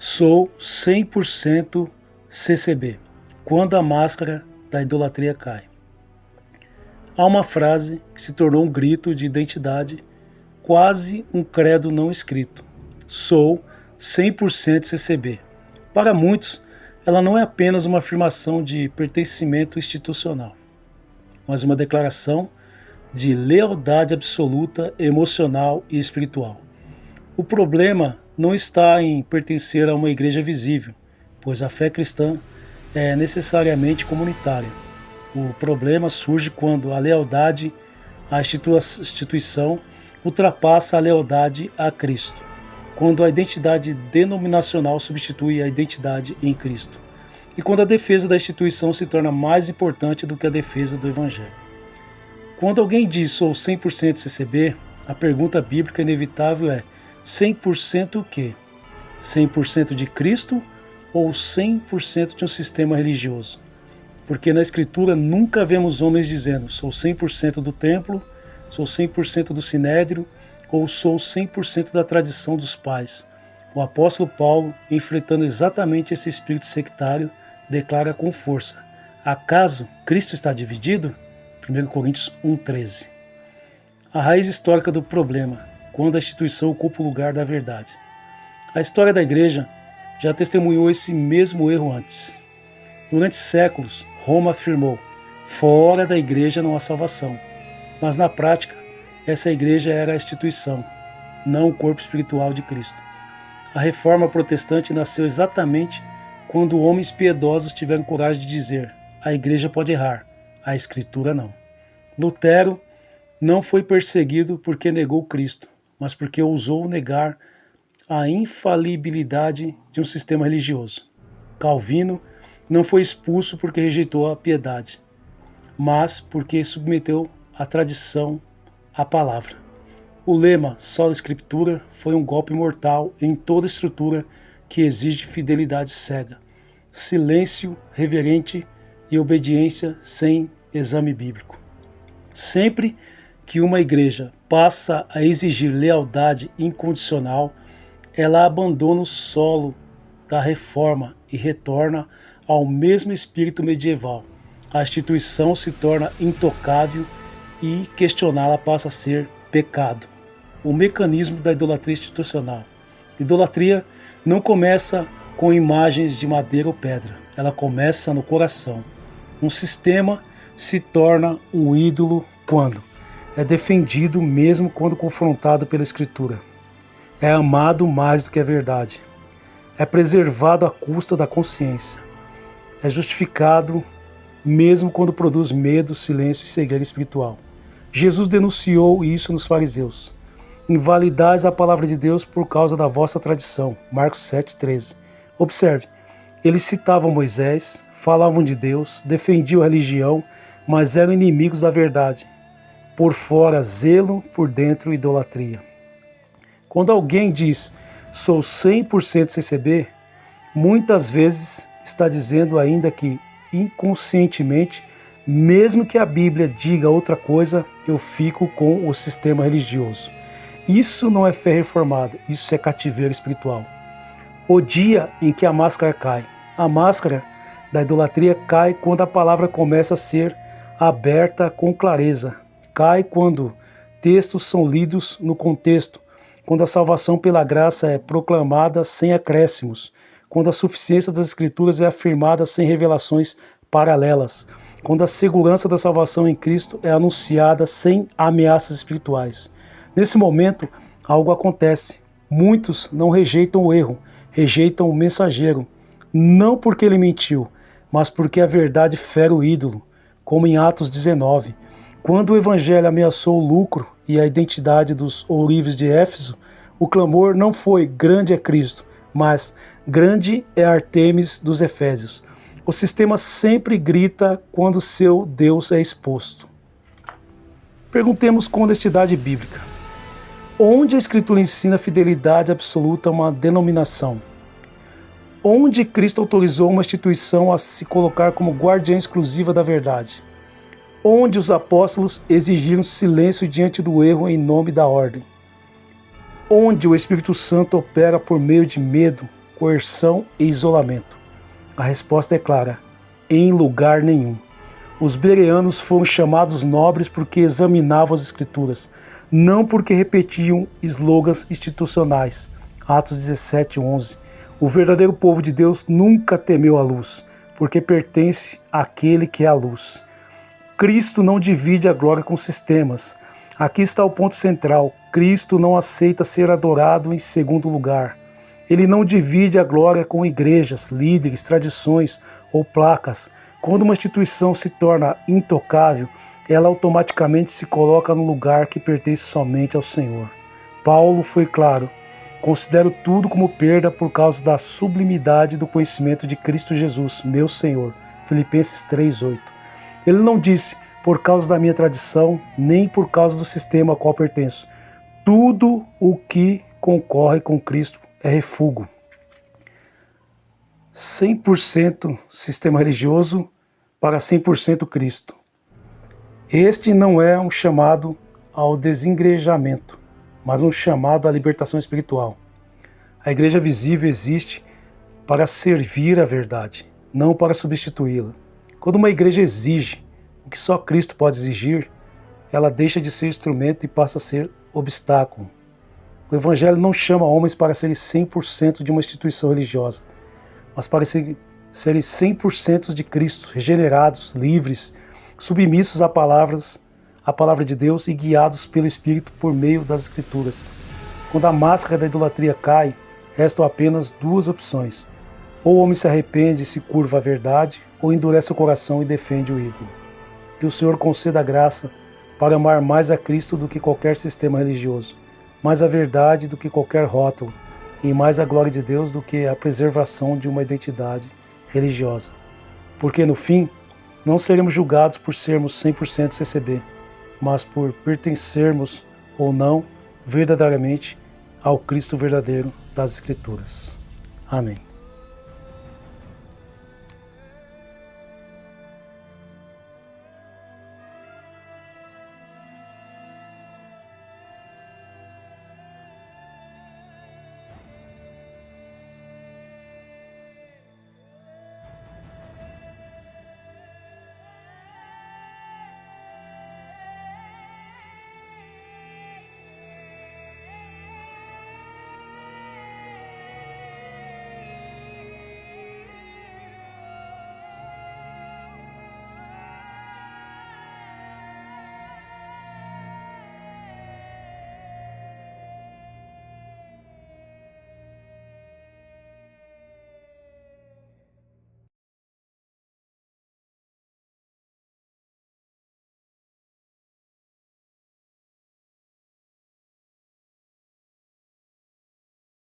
Sou 100% CCB, quando a máscara da idolatria cai. Há uma frase que se tornou um grito de identidade, quase um credo não escrito. Sou 100% CCB. Para muitos, ela não é apenas uma afirmação de pertencimento institucional, mas uma declaração de lealdade absoluta, emocional e espiritual. O problema não está em pertencer a uma igreja visível, pois a fé cristã é necessariamente comunitária. O problema surge quando a lealdade à instituição ultrapassa a lealdade a Cristo, quando a identidade denominacional substitui a identidade em Cristo, e quando a defesa da instituição se torna mais importante do que a defesa do Evangelho. Quando alguém diz sou 100% CCB, a pergunta bíblica inevitável é: 100% o quê? 100% de Cristo ou 100% de um sistema religioso? Porque na Escritura nunca vemos homens dizendo sou 100% do templo, sou 100% do sinédrio ou sou 100% da tradição dos pais. O apóstolo Paulo, enfrentando exatamente esse espírito sectário, declara com força: acaso Cristo está dividido? 1 Coríntios 1,13. A raiz histórica do problema, quando a instituição ocupa o lugar da verdade. A história da igreja já testemunhou esse mesmo erro antes. Durante séculos, Roma afirmou: fora da igreja não há salvação. Mas na prática, essa igreja era a instituição, não o corpo espiritual de Cristo. A reforma protestante nasceu exatamente quando homens piedosos tiveram coragem de dizer: a igreja pode errar, a escritura não. Lutero não foi perseguido porque negou Cristo, mas porque ousou negar a infalibilidade de um sistema religioso. Calvino não foi expulso porque rejeitou a piedade, mas porque submeteu a tradição à palavra. O lema sola escritura foi um golpe mortal em toda estrutura que exige fidelidade cega, silêncio reverente e obediência sem exame bíblico. Sempre que uma igreja passa a exigir lealdade incondicional, ela abandona o solo da reforma e retorna ao mesmo espírito medieval. A instituição se torna intocável e questioná-la passa a ser pecado. O mecanismo da idolatria institucional. Idolatria não começa com imagens de madeira ou pedra, ela começa no coração. Um sistema se torna um ídolo quando é defendido mesmo quando confrontado pela Escritura. É amado mais do que a verdade. É preservado à custa da consciência. É justificado mesmo quando produz medo, silêncio e cegueira espiritual. Jesus denunciou isso nos fariseus. Invalidais a palavra de Deus por causa da vossa tradição. Marcos 7,13. Observe, eles citavam Moisés, falavam de Deus, defendiam a religião, mas eram inimigos da verdade. Por fora, zelo, por dentro, idolatria. Quando alguém diz, sou 100% CCB, muitas vezes está dizendo ainda que, inconscientemente, mesmo que a Bíblia diga outra coisa, eu fico com o sistema religioso. Isso não é fé reformada, isso é cativeiro espiritual. O dia em que a máscara cai. A máscara da idolatria cai quando a palavra começa a ser aberta com clareza. Cai quando textos são lidos no contexto, quando a salvação pela graça é proclamada sem acréscimos, quando a suficiência das Escrituras é afirmada sem revelações paralelas, quando a segurança da salvação em Cristo é anunciada sem ameaças espirituais. Nesse momento, algo acontece. Muitos não rejeitam o erro, rejeitam o mensageiro, não porque ele mentiu, mas porque a verdade fere o ídolo, como em Atos 19. Quando o evangelho ameaçou o lucro e a identidade dos ourives de Éfeso, o clamor não foi grande é Cristo, mas grande é Artemis dos Efésios. O sistema sempre grita quando seu Deus é exposto. Perguntemos com honestidade bíblica. Onde a Escritura ensina fidelidade absoluta a uma denominação? Onde Cristo autorizou uma instituição a se colocar como guardiã exclusiva da verdade? Onde os apóstolos exigiram silêncio diante do erro em nome da ordem? Onde o Espírito Santo opera por meio de medo, coerção e isolamento? A resposta é clara: em lugar nenhum. Os bereanos foram chamados nobres porque examinavam as Escrituras, não porque repetiam slogans institucionais. Atos 17:11. O verdadeiro povo de Deus nunca temeu a luz, porque pertence àquele que é a luz. Cristo não divide a glória com sistemas. Aqui está o ponto central. Cristo não aceita ser adorado em segundo lugar. Ele não divide a glória com igrejas, líderes, tradições ou placas. Quando uma instituição se torna intocável, ela automaticamente se coloca no lugar que pertence somente ao Senhor. Paulo foi claro: considero tudo como perda por causa da sublimidade do conhecimento de Cristo Jesus, meu Senhor. Filipenses 3:8. Ele não disse por causa da minha tradição, nem por causa do sistema ao qual pertenço. Tudo o que concorre com Cristo é refúgio. 100% sistema religioso para 100% Cristo. Este não é um chamado ao desengrejamento, mas um chamado à libertação espiritual. A igreja visível existe para servir a verdade, não para substituí-la. Quando uma igreja exige o que só Cristo pode exigir, ela deixa de ser instrumento e passa a ser obstáculo. O Evangelho não chama homens para serem 100% de uma instituição religiosa, mas para serem 100% de Cristo, regenerados, livres, submissos à palavra de Deus e guiados pelo Espírito por meio das Escrituras. Quando a máscara da idolatria cai, restam apenas duas opções. Ou o homem se arrepende e se curva à verdade, ou endurece o coração e defende o ídolo. Que o Senhor conceda a graça para amar mais a Cristo do que qualquer sistema religioso, mais a verdade do que qualquer rótulo, e mais a glória de Deus do que a preservação de uma identidade religiosa. Porque no fim, não seremos julgados por sermos 100% CCB, mas por pertencermos ou não verdadeiramente ao Cristo verdadeiro das Escrituras. Amém.